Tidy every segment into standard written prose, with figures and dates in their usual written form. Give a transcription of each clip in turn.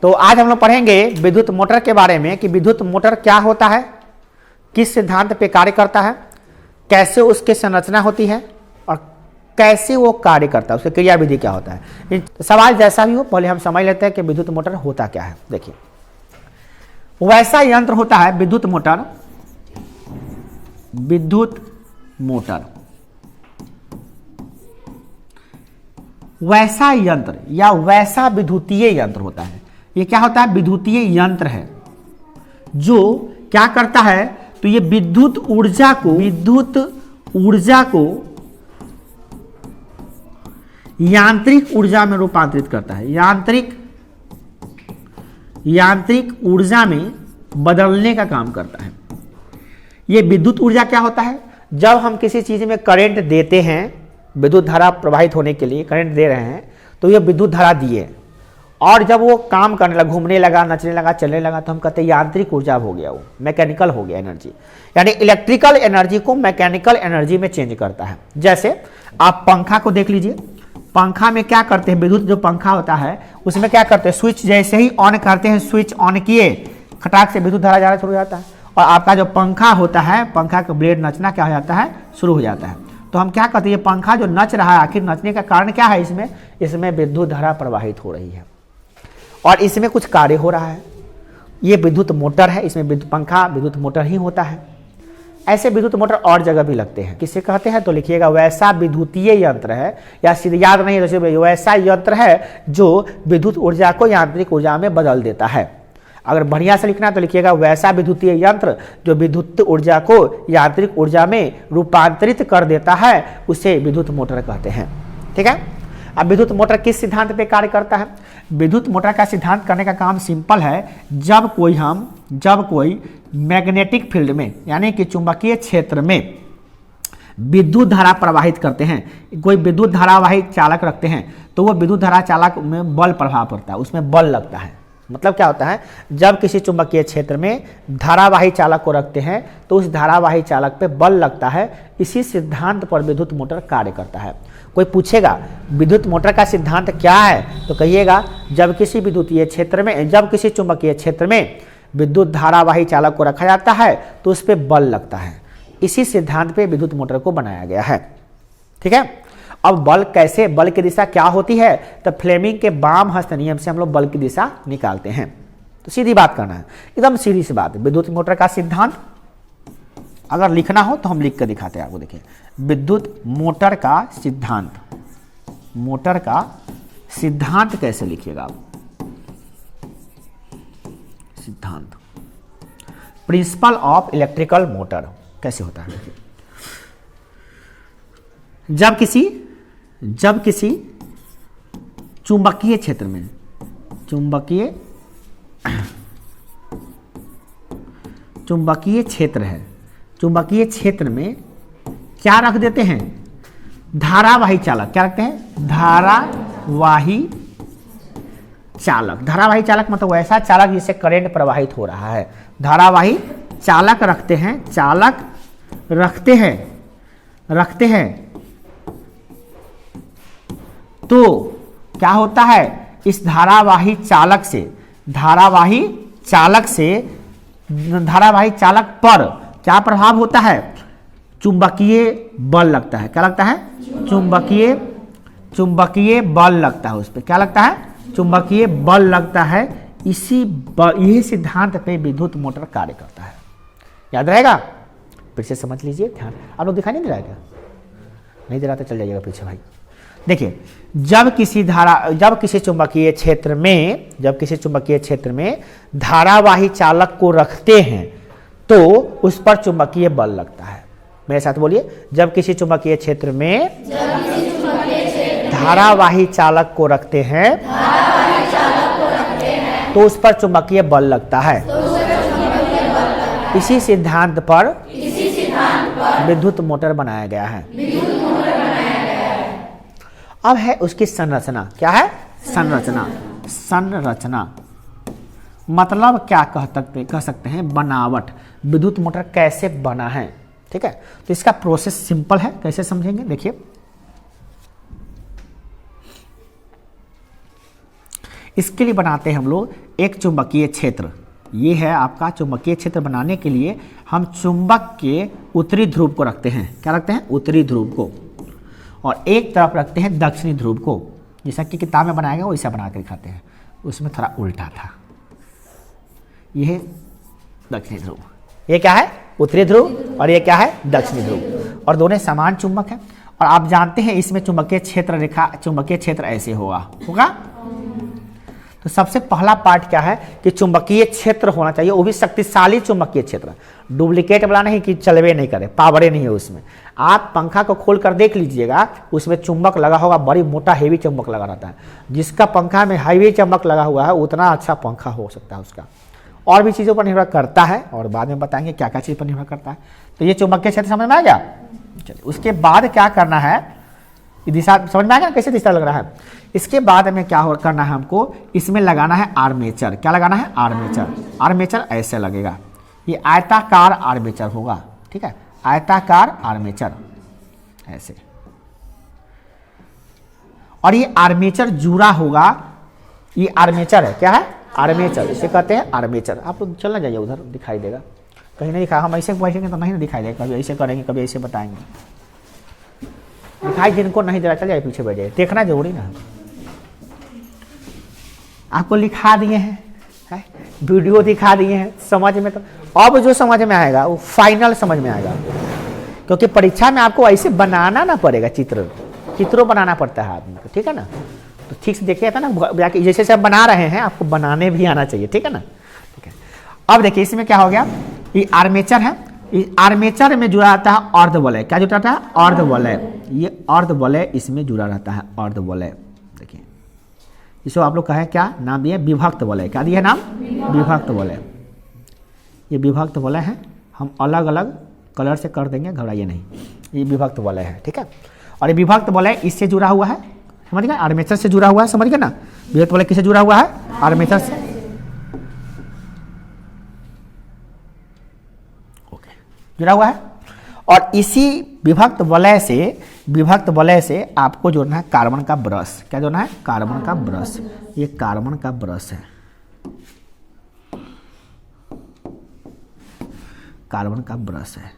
तो आज हम लोग पढ़ेंगे विद्युत मोटर के बारे में कि विद्युत मोटर क्या होता है, किस सिद्धांत पे कार्य करता है, कैसे उसकी संरचना होती है और कैसे वो कार्य करता है, उसकी क्रियाविधि क्या होता है। सवाल जैसा भी हो पहले हम समझ लेते हैं कि विद्युत मोटर होता क्या है। देखिए, वैसा यंत्र होता है विद्युत मोटर, विद्युत मोटर वैसा यंत्र या वैसा विद्युतीय यंत्र होता है। ये क्या होता है? विद्युतीय यंत्र है जो क्या करता है, तो ये विद्युत ऊर्जा को यांत्रिक ऊर्जा में रूपांतरित करता है, यांत्रिक ऊर्जा में बदलने का काम करता है। ये विद्युत ऊर्जा क्या होता है? जब हम किसी चीज में करंट देते हैं, विद्युत धारा प्रवाहित होने के लिए करंट दे रहे हैं, तो ये विद्युत धारा दिए और जब वो काम करने लगा, घूमने लगा, नचने लगा, चलने लगा, तो हम कहते हैं यांत्रिक ऊर्जा हो गया, वो मैकेनिकल हो गया एनर्जी। यानी इलेक्ट्रिकल एनर्जी को मैकेनिकल एनर्जी में चेंज करता है। जैसे आप पंखा को देख लीजिए, पंखा में क्या करते हैं, विद्युत जो पंखा होता है उसमें क्या करते हैं, स्विच जैसे ही ऑन करते हैं, स्विच ऑन किए, खटाक से विद्युत धारा जाना शुरू हो जाता है और आपका जो पंखा होता है, पंखा का ब्लेड नचना क्या हो जाता है, शुरू हो जाता है। तो हम क्या कहते हैं, ये पंखा जो नच रहा है, आखिर नचने का कारण क्या है? इसमें विद्युत धारा प्रवाहित हो रही है और इसमें कुछ कार्य हो रहा है। ये विद्युत मोटर है, इसमें पंखा विद्युत मोटर ही होता है। ऐसे विद्युत मोटर और जगह भी लगते हैं। किससे कहते हैं? तो लिखिएगा वैसा विद्युतीय यंत्र है, या सीधे याद नहीं है तो वैसा यंत्र है जो विद्युत ऊर्जा को यांत्रिक ऊर्जा में बदल देता है। अगर बढ़िया से लिखना है तो लिखिएगा वैसा विद्युतीय यंत्र जो विद्युत ऊर्जा को यांत्रिक ऊर्जा में रूपांतरित कर देता है, उसे विद्युत मोटर कहते हैं। ठीक है। अब विद्युत मोटर किस सिद्धांत पे कार्य करता है? विद्युत मोटर का सिद्धांत करने का काम सिंपल है। जब कोई मैग्नेटिक फील्ड में यानी कि चुंबकीय क्षेत्र में विद्युत धारा प्रवाहित करते हैं, कोई विद्युत धारावाही चालक रखते हैं, तो वो विद्युत धारा चालक में बल प्रभाव पड़ता है, उसमें बल लगता है। मतलब क्या होता है, जब किसी चुंबकीय क्षेत्र में धारावाही चालक को रखते हैं तो उस धारावाही चालक पे बल लगता है। इसी सिद्धांत पर विद्युत मोटर कार्य करता है। कोई पूछेगा विद्युत मोटर का सिद्धांत क्या है, तो कहिएगा जब किसी चुंबकीय क्षेत्र में विद्युत धारावाही चालक को रखा जाता है तो उस पर बल लगता है। इसी सिद्धांत पे विद्युत मोटर को बनाया गया है। ठीक है। अब बल कैसे, बल की दिशा क्या होती है, तो फ्लेमिंग के वाम हस्त नियम से हम लोग बल की दिशा निकालते हैं। तो सीधी बात करना है, एकदम सीधी सी बात। विद्युत मोटर का सिद्धांत अगर लिखना हो तो हम लिख कर दिखाते हैं आपको। देखिए, विद्युत मोटर का सिद्धांत कैसे लिखिएगा आप? सिद्धांत, प्रिंसिपल ऑफ इलेक्ट्रिकल मोटर कैसे होता है? जब किसी चुंबकीय क्षेत्र में चुंबकीय क्षेत्र में क्या रख देते हैं, धारावाही चालक। क्या रखते हैं? धारावाही चालक मतलब वैसा चालक जिससे करंट प्रवाहित हो रहा है। धारावाही चालक रखते हैं तो क्या होता है, इस धारावाही चालक पर क्या प्रभाव होता है? चुंबकीय बल लगता है। क्या लगता है? चुंबकीय बल लगता है। उस पर क्या लगता है? चुंबकीय बल लगता है। यही सिद्धांत पे विद्युत मोटर कार्य करता है। याद रहेगा? फिर से समझ लीजिए, ध्यान। आप लोग दिखाई नहीं दे रहा है क्या? नहीं दे रहा तो चल जाइएगा पीछे भाई। देखिए, जब किसी चुंबकीय क्षेत्र में धारावाही चालक को रखते हैं तो उस पर चुंबकीय बल लगता है। मेरे साथ बोलिए, जब किसी चुंबकीय क्षेत्र में धारावाही चालक को रखते हैं तो उस पर चुंबकीय बल लगता है। इसी सिद्धांत पर विद्युत मोटर बनाया गया है। अब है उसकी संरचना। क्या है? संरचना मतलब क्या कह सकते हैं, बनावट। विद्युत मोटर कैसे बना है। ठीक है, तो इसका प्रोसेस सिंपल है। कैसे समझेंगे? देखिए, इसके लिए बनाते हैं हम लोग एक चुंबकीय क्षेत्र। ये है आपका चुंबकीय क्षेत्र। बनाने के लिए हम चुंबक के उत्तरी ध्रुव को रखते हैं। क्या रखते हैं? उत्तरी ध्रुव को। और एक तरफ रखते हैं दक्षिणी ध्रुव को। जैसा कि किताब में बनाया गया वैसा बना कर दिखाते हैं। उसमें थोड़ा उल्टा था। यह है दक्षिणी ध्रुव, ये क्या है? उत्तरी ध्रुव, और ये क्या है? दक्षिणी ध्रुव। और दोनों समान चुंबक हैं। और आप जानते हैं इसमें चुंबकीय क्षेत्र रेखा, चुंबकीय क्षेत्र ऐसे होगा। तो सबसे पहला पार्ट क्या है कि चुंबकीय क्षेत्र होना चाहिए, वो भी शक्तिशाली चुंबकीय क्षेत्र। डुप्लीकेट वाला नहीं कि चलवे नहीं करे, पावरे नहीं है उसमें। आप पंखा को खोल कर देख लीजिएगा, उसमें चुंबक लगा होगा, बड़ी मोटा हेवी चुंबक लगा रहता है। जिसका पंखा में हेवी चुंबक लगा हुआ है उतना अच्छा पंखा हो सकता है उसका। और भी चीज़ों पर निर्भर करता है, और बाद में बताएंगे क्या क्या चीज़ पर निर्भर करता है। तो ये चुंबकीय क्षेत्र समझ में आ गया। चलिए उसके बाद क्या करना है, दिशा समझ में आ गया कैसे दिशा लग रहा है। इसके बाद में क्या करना है हमको, इसमें लगाना है आर्मेचर। क्या लगाना है? आर्मेचर। आर्मेचर ऐसे लगेगा, ये आयताकार आर्मेचर होगा। ठीक है, आयताकार आर्मेचर ऐसे। और ये आर्मेचर जुड़ा होगा, ये आर्मेचर है। क्या है? आर्मेचर, इसे कहते हैं आर्मेचर। आप लोग चलना जाइए उधर, दिखाई देगा। कहीं नहीं दिखा, हम ऐसे बैठेंगे तो नहीं दिखाई देगा। कभी ऐसे करेंगे, कभी ऐसे बताएंगे, दिखाई जिनको नहीं दे रहा चल जाए पीछे बैठ जाए। देखना जरूरी ना, आपको लिखा दिए हैं, वीडियो दिखा दिए हैं, समझ में। तो अब जो समझ में आएगा वो फाइनल समझ में आएगा, क्योंकि परीक्षा में आपको ऐसे बनाना ना पड़ेगा। चित्रों बनाना पड़ता है आदमी को। ठीक है ना, तो ठीक से देखिए था ना, जैसे जैसे आप बना रहे हैं आपको बनाने भी आना चाहिए। ठीक है ना, ठीक है। अब देखिए इसमें क्या हो गया, ये आर्मेचर है। इस आर्मेचर में जुड़ा रहता है अर्धवलय। क्या जुड़ा रहता है? अर्धवलय। ये अर्धवलय इसमें जुड़ा रहता है, अर्धवलय। देखिए इसको आप लोग कहें क्या नाम दिए? विभक्त वलय। क्या दिया नाम? विभक्त वलय। ये विभक्त वलय है, हम अलग अलग कलर से कर देंगे, घबराइए नहीं। ये विभक्त वलय है। ठीक है, और ये विभक्त वलय इससे जुड़ा हुआ है, समझ गए? आर्मेचर से जुड़ा हुआ है, समझ गए ना? विभक्त वलय किससे जुड़ा हुआ है? आर्मेचर से। ओके, जुड़ा हुआ है। और इसी विभक्त वलय से आपको जोड़ना है कार्बन का ब्रश। क्या जोड़ना है? कार्बन का ब्रश। ये कार्बन का ब्रश है, कार्बन का ब्रश है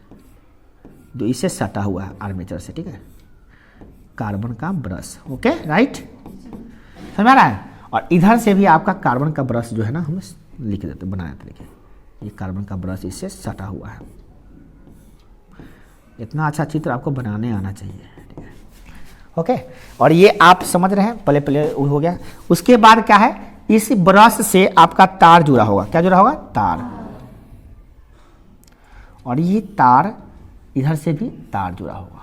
जो इसे सटा हुआ है आर्मेचर से। ठीक है, कार्बन का ब्रश। ओके, राइट, समझ आ रहा है? और इधर से भी आपका कार्बन का ब्रश जो है ना, हम लिख देते, बना देते। देखिए ये कार्बन का ब्रश इससे सटा हुआ है। इतना अच्छा चित्र आपको बनाने आना चाहिए। ठीक है, ओके। और ये आप समझ रहे हैं, पहले हो गया। उसके बाद क्या है, इस ब्रश से आपका तार जुड़ा होगा। क्या जुड़ा होगा? तार। और ये तार इधर से भी तार जुड़ा होगा।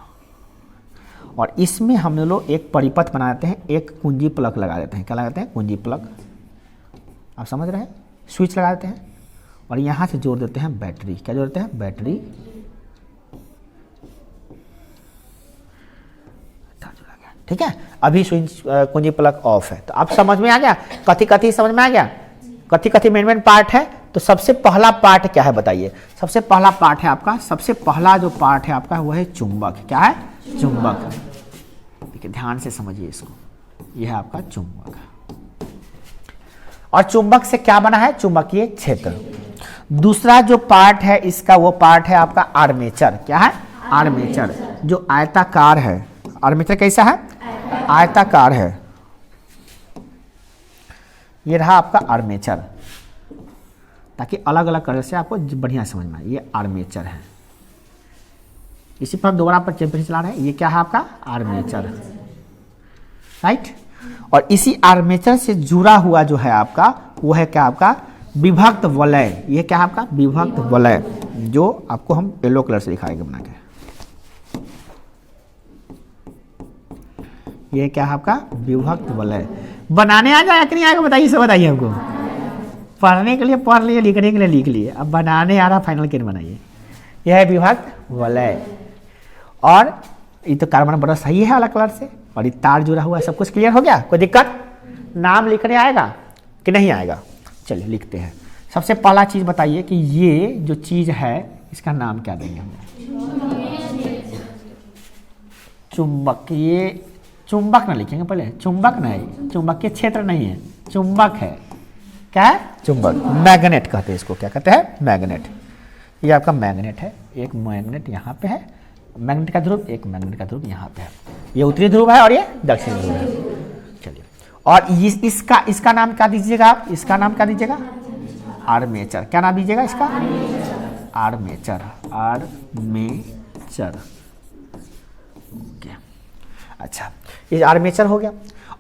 और इसमें हम लोग एक परिपथ बनाते हैं, एक कुंजी प्लग लगा देते हैं। क्या लगाते हैं? कुंजी प्लग। आप समझ रहे हैं? स्विच लगा देते हैं और यहाँ से जोड़ देते हैं बैटरी। क्या जोड़ते हैं? बैटरी। ठीक है, अभी स्विच कुंजी प्लग ऑफ है। तो आप समझ में आ गया कथी समझ में आ गया, कथी मेन पार्ट है। तो सबसे पहला पार्ट क्या है बताइए? सबसे पहला पार्ट है आपका, सबसे पहला जो पार्ट है आपका वो है चुंबक। क्या है? चुंबक। देखिए ध्यान से समझिए इसको, यह है आपका चुंबक। और चुंबक से क्या बना है? चुंबकीय क्षेत्र। दूसरा जो पार्ट है इसका, वो पार्ट है आपका आर्मेचर। क्या है? आर्मेचर, जो आयताकार है। आर्मेचर कैसा है? आयताकार है। ये रहा आपका आर्मेचर, ताकि अलग अलग कलर से आपको बढ़िया समझ में आए। ये आर्मेचर है। इसी पर दोबारा पर चैंपियन चला रहे हैं। ये क्या है आपका? Armature, right. और इसी आर्मेचर से जुड़ा हुआ जो है आपका, वो है क्या? आपका विभक्त वलय। ये क्या है आपका? विभक्त वलय, जो आपको हम येलो कलर से दिखाएंगे बना के। ये क्या है आपका? विभक्त वलय। बनाने आ जाएगा कि नहीं आएगा बताइए, सब बताइए हमको। पढ़ने के लिए पढ़ लिए, लिखने के लिए लिख लिए, अब बनाने आ रहा फाइनल के बनाइए। यह है विभक्त वलय। और ये तो कार्बन ब्रश सही है अलग कलर से, और ये तार जुड़ा हुआ है। सब कुछ क्लियर हो गया? कोई दिक्कत? नाम लिखने आएगा कि नहीं आएगा? चलिए लिखते हैं। सबसे पहला चीज बताइए कि ये जो चीज है इसका नाम क्या देंगे हम? चुंबक। ये चुंबक ना लिखेंगे पहले, चुंबक नहीं, चुंबकीय क्षेत्र नहीं है। चुंबक है। क्या है? चुंबक। मैग्नेट कहते हैं इसको। क्या कहते हैं? मैग्नेट। ये आपका मैग्नेट है। एक मैग्नेट यहाँ पे है, मैग्नेट का ध्रुव, एक मैग्नेट का ध्रुव यहाँ पे है। ये उत्तरी ध्रुव है और ये दक्षिणी ध्रुव है। चलिए, और इसका नाम क्या दीजिएगा आप? इसका नाम क्या दीजिएगा? आर्मेचर। क्या नाम दीजिएगा इसका? आर्मेचर। आर्मेचर। ओके, अच्छा, ये आर्मेचर हो गया।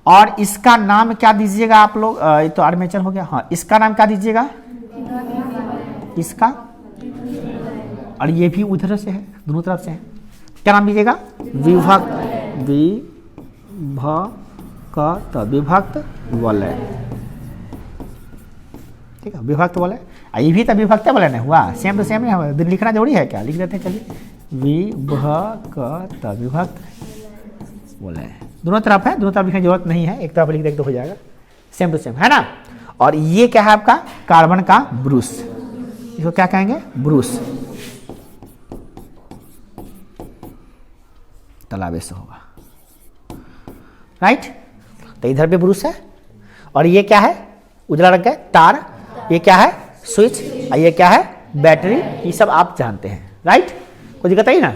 और इसका नाम क्या दीजिएगा आप लोग? ये तो आर्मेचर हो गया। हाँ, इसका नाम क्या दीजिएगा? इसका, और ये भी उधर से है, दोनों तरफ से है। क्या नाम दीजिएगा? विभक्त। विभक्त वलय। ठीक है, विभक्त वलय। ये भी तो विभक्त वलय नहीं हुआ? सेम टू सेम है, लिखना जरूरी है क्या? लिख देते हैं। चलिए, विभक्त वलय, दोनों तरफ है, दोनों तरफ लिखने की जरूरत नहीं है, एक तरफ लिख दें तो हो जाएगा। सेम टू सेम है ना। और ये क्या है आपका? कार्बन का ब्रूस। इसको क्या कहेंगे? ब्रूस। तालाब से होगा, राइट। तो इधर भी ब्रूस है। और ये क्या है? उजला रंग का तार। ये क्या है? स्विच। और ये क्या है? बैटरी। ये सब आप जानते हैं, राइट। कोई दिक्कत नहीं ना।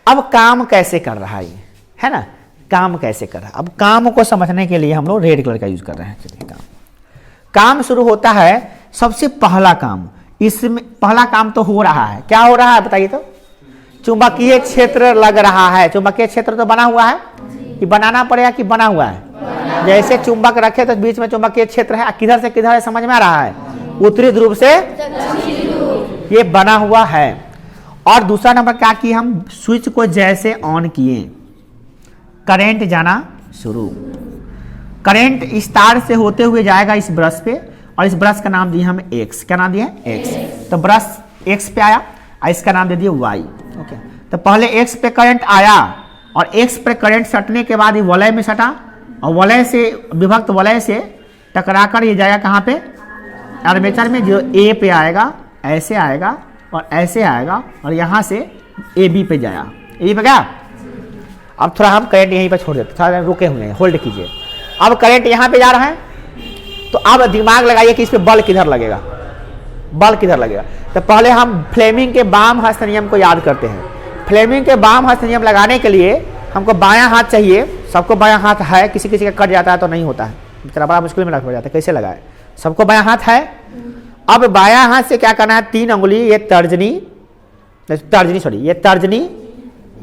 अब काम कैसे कर रहा है ये, है ना? काम कैसे कर रहा है? अब काम को समझने के लिए हम लोग रेड कलर का यूज कर रहे हैं। चलिए, काम शुरू होता है। सबसे पहला काम, इसमें पहला काम तो हो रहा है। क्या हो रहा है बताइए तो? चुंबकीय क्षेत्र लग रहा है। चुंबकीय क्षेत्र तो बना हुआ है, कि बनाना पड़ेगा कि बना हुआ है? जैसे चुंबक रखे तो बीच में चुंबकीय क्षेत्र है। किधर से किधर है समझ में आ रहा है? उत्तरी ध्रुव से ये बना हुआ है। और दूसरा नंबर क्या किए हम? स्विच को जैसे ऑन किए, करंट जाना शुरू। करंट इस तार से होते हुए जाएगा इस ब्रश पे, और इस ब्रश का नाम दिए हम एक्स। क्या नाम दिए? एक्स। तो ब्रश एक्स पे आया और इसका नाम दे दिए वाई। ओके, तो पहले एक्स पे करंट आया, और एक्स पे करंट सटने के बाद ये वलय में सटा, और वलय से, विभक्त वलय से टकराकर ये जाएगा कहाँ पे? आर्मेचर में। जो ए पे आएगा, ऐसे आएगा और ऐसे आएगा, और यहाँ से ए बी पे जाया। ए बी पे गया। अब थोड़ा हम करंट यहीं पर छोड़ देते, थोड़ा रुके हुए हैं, होल्ड कीजिए। अब करंट यहाँ पे जा रहा है, तो अब दिमाग लगाइए कि इस पे बल किधर लगेगा? बल किधर लगेगा? तो पहले हम फ्लेमिंग के बाम हस्त नियम को याद करते हैं। फ्लेमिंग के बाम हस्त नियम लगाने के लिए हमको बायां हाथ चाहिए। सबको बायां हाथ है, किसी किसी का कट जाता है तो नहीं होता है, बेचारा बड़ा मुश्किल में लग पड़ जाता है, कैसे लगाए? सबको बायां हाथ है। अब बायां हाथ से क्या करना है? 3 अंगुली, ये तर्जनी, ये तर्जनी,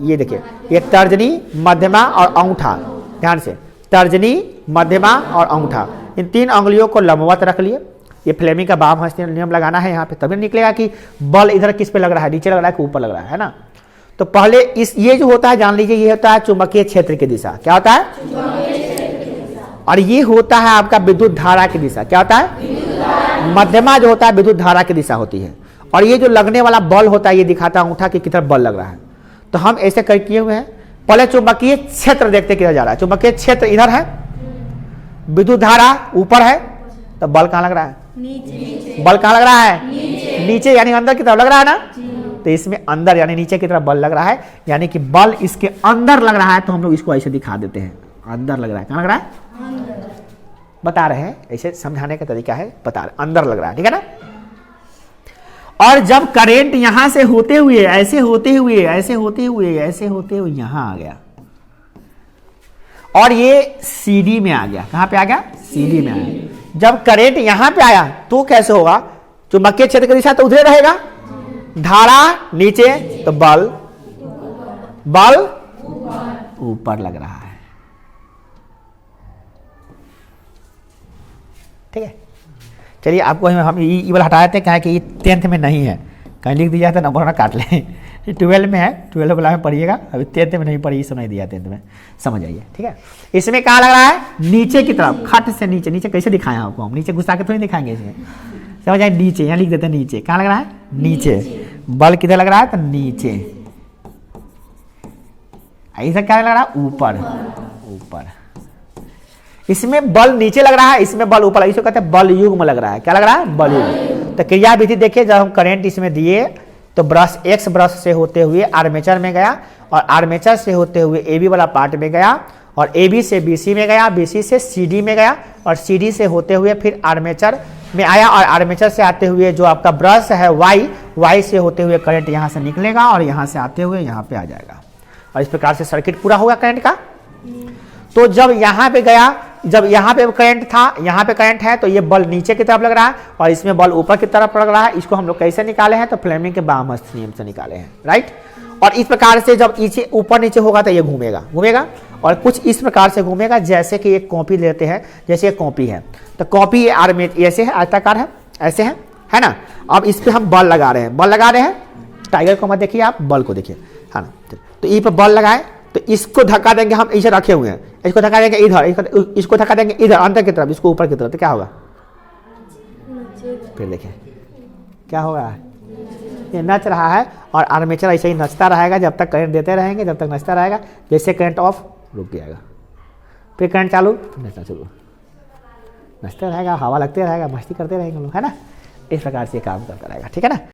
ये देखिए, ये तर्जनी, मध्यमा और अंगूठा। ध्यान से, तर्जनी, मध्यमा और अंगूठा, इन 3 अंगुलियों को लंबवत रख लिए। ये फ्लेमिंग का बाम हस्त नियम लगाना है यहाँ पे, तभी निकलेगा कि बल इधर किस पे लग रहा है, नीचे लग रहा है कि ऊपर लग रहा है ना। तो पहले ये जो होता है जान लीजिए, ये होता है चुंबकीय क्षेत्र की दिशा। क्या होता है? और ये होता है आपका विद्युत धारा की दिशा। क्या होता है? मध्यमा जो होता है विद्युत धारा की दिशा होती है। और ये जो लगने वाला बल होता है, ये दिखाता है अंगूठा की किधर बल लग रहा है। तो हम ऐसे कर किए हुए हैं। पहले चुंबकीय क्षेत्र देखते किधर जा रहा है। चुंबकीय क्षेत्र इधर है, विद्युत धारा ऊपर है, तो बल कहाँ लग रहा है? नीचे। बल कहाँ लग रहा है? नीचे, यानी अंदर की तरफ लग रहा है ना। तो इसमें अंदर यानी नीचे की तरफ बल लग रहा है, यानी कि बल इसके अंदर लग रहा है। तो हम लोग इसको ऐसे दिखा देते हैं, अंदर लग रहा है। कहाँ लग रहा है? अंदर। बता रहे हैं, ऐसे समझाने का तरीका है, बता रहे अंदर लग रहा है, ठीक है ना। और जब करंट यहां से होते हुए, ऐसे होते हुए, ऐसे होते हुए, ऐसे होते हुए यहां आ गया, और ये सीडी में आ गया। कहां पे आ गया? सीडी में आया। जब करंट यहां पे आया तो कैसे होगा? चुंबकीय क्षेत्र की दिशा तो उधर रहेगा, धारा नीचे, तो बल ऊपर लग रहा है। ठीक है, चलिए आपको हम ये वाला हटाए थे, क्या है कि ये 10th में नहीं है, कहीं लिख दिया था नंबर ना काट लें। 12 में है, 12 वाला में पढ़िएगा, अभी 10th में नहीं पढ़ी, इस समय दिया 10th में, समझ आइए। ठीक है, इसमें कहाँ लग रहा है? नीचे की तरफ, खट से नीचे। नीचे कैसे दिखाएं आपको? हम नीचे घुसा के थोड़ी दिखाएंगे इसमें, समझ आए? नीचे, यहाँ लिख देते हैं नीचे। कहाँ लग रहा है? नीचे। बल किधर लग रहा है? तो नीचे। ऐसा क्या लग रहा है? ऊपर। ऊपर। इसमें बल नीचे लग रहा है, इसमें बल ऊपर, इसको कहते हैं बल युग्म लग रहा है। क्या लग रहा है? बल युग्म। तो क्रिया विधि देखिए, जब हम करंट इसमें दिए तो ब्रश एक्स ब्रश से होते हुए आर्मेचर में गया, और आर्मेचर से होते हुए एबी वाला पार्ट में गया, और AB से BC में गया, BC से CD में गया और CD से होते हुए फिर आर्मेचर में आया और आर्मेचर से आते हुए जो आपका ब्रश है Y से होते हुए करंट यहाँ से निकलेगा और यहाँ से आते हुए यहाँ पे आ जाएगा और इस प्रकार से सर्किट पूरा होगा करंट का। तो जब यहाँ पे गया, जब यहाँ पे करंट था, यहाँ पे करंट है तो ये बल्ब नीचे की तरफ लग रहा है और इसमें बल्ब ऊपर की तरफ लग रहा है। इसको हम लोग कैसे निकाले हैं? तो फ्लेमिंग के बामस्थ नियम से निकाले हैं, राइट। और इस प्रकार से जब नीचे ऊपर नीचे होगा तो ये घूमेगा और कुछ इस प्रकार से घूमेगा जैसे कि एक कॉपी लेते हैं, जैसे एक कॉपी है तो कॉपी ऐसे है, आयताकार है, ऐसे है ना। अब इस पे हम बल लगा रहे हैं, टाइगर को मत देखिए आप, बल को देखिए, है ना। तो ये पे बल लगाए तो इसको धक्का देंगे, हम इसे रखे हुए हैं, इसको धक्का देंगे इधर, इसको धक्का देंगे इधर अंदर की तरफ, इसको ऊपर की तरफ, तो क्या होगा? फिर देखिए क्या होगा, ये नच रहा है और आर्मेचर ऐसे ही नचता रहेगा जब तक करंट देते रहेंगे, जब तक नचता रहेगा। जैसे करंट ऑफ रुक जाएगा, फिर करंट चालू, नचना शुरू, नचते रहेगा, हवा लगते रहेगा, मस्ती करते रहेंगे लोग, है ना। इस प्रकार से काम करता रहेगा, ठीक है ना।